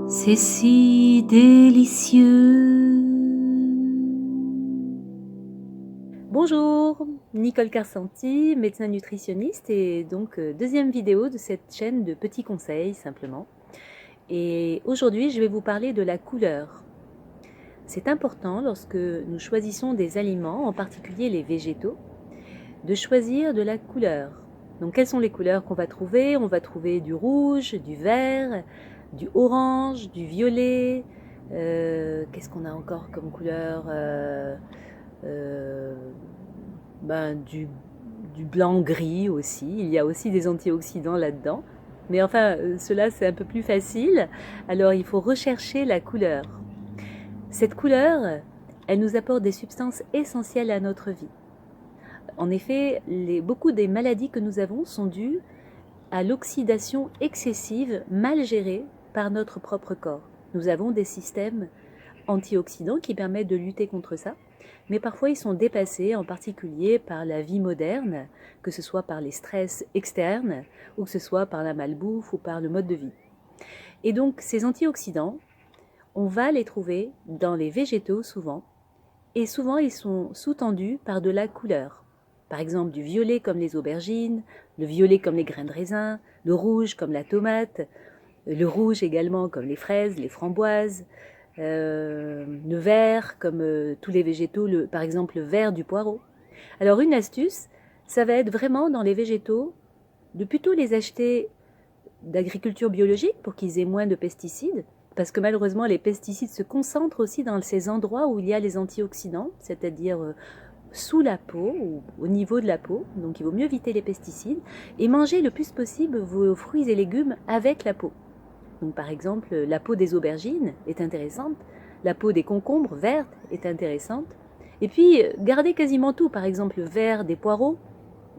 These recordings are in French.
C'est si délicieux. Bonjour, Nicole Carsanti, médecin nutritionniste et donc deuxième vidéo de cette chaîne de petits conseils simplement. Et aujourd'hui je vais vous parler de la couleur. C'est important lorsque nous choisissons des aliments, en particulier les végétaux, de choisir de la couleur. Donc quelles sont les couleurs qu'on va trouver? On va trouver du rouge, du vert, du orange, du violet. Qu'est-ce qu'on a encore comme couleur? Du blanc-gris aussi. Il y a aussi des antioxydants là-dedans. Mais enfin, cela c'est un peu plus facile. Alors il faut rechercher la couleur. Cette couleur, elle nous apporte des substances essentielles à notre vie. En effet, beaucoup des maladies que nous avons sont dues à l'oxydation excessive mal gérée par notre propre corps. Nous avons des systèmes antioxydants qui permettent de lutter contre ça, mais parfois ils sont dépassés, en particulier par la vie moderne, que ce soit par les stress externes, ou que ce soit par la malbouffe ou par le mode de vie. Et donc ces antioxydants, on va les trouver dans les végétaux souvent, et souvent ils sont sous-tendus par de la couleur. Par exemple du violet comme les aubergines, le violet comme les grains de raisin, le rouge comme la tomate, le rouge également comme les fraises, les framboises, le vert comme tous les végétaux, par exemple le vert du poireau. Alors une astuce, ça va être vraiment dans les végétaux de plutôt les acheter d'agriculture biologique pour qu'ils aient moins de pesticides, parce que malheureusement les pesticides se concentrent aussi dans ces endroits où il y a les antioxydants, c'est-à-dire sous la peau ou au niveau de la peau, donc il vaut mieux éviter les pesticides et manger le plus possible vos fruits et légumes avec la peau. Donc par exemple, la peau des aubergines est intéressante, la peau des concombres vertes est intéressante, et puis gardez quasiment tout, par exemple le vert des poireaux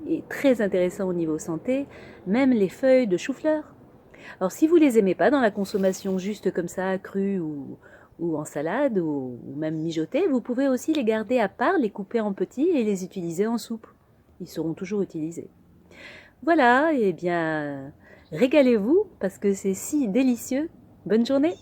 est très intéressant au niveau santé, même les feuilles de chou-fleur. Alors si vous les aimez pas dans la consommation juste comme ça, crue ou en salade ou même mijotée, vous pouvez aussi les garder à part, les couper en petits et les utiliser en soupe. Ils seront toujours utilisés. Voilà, et bien régalez-vous parce que c'est si délicieux. Bonne journée!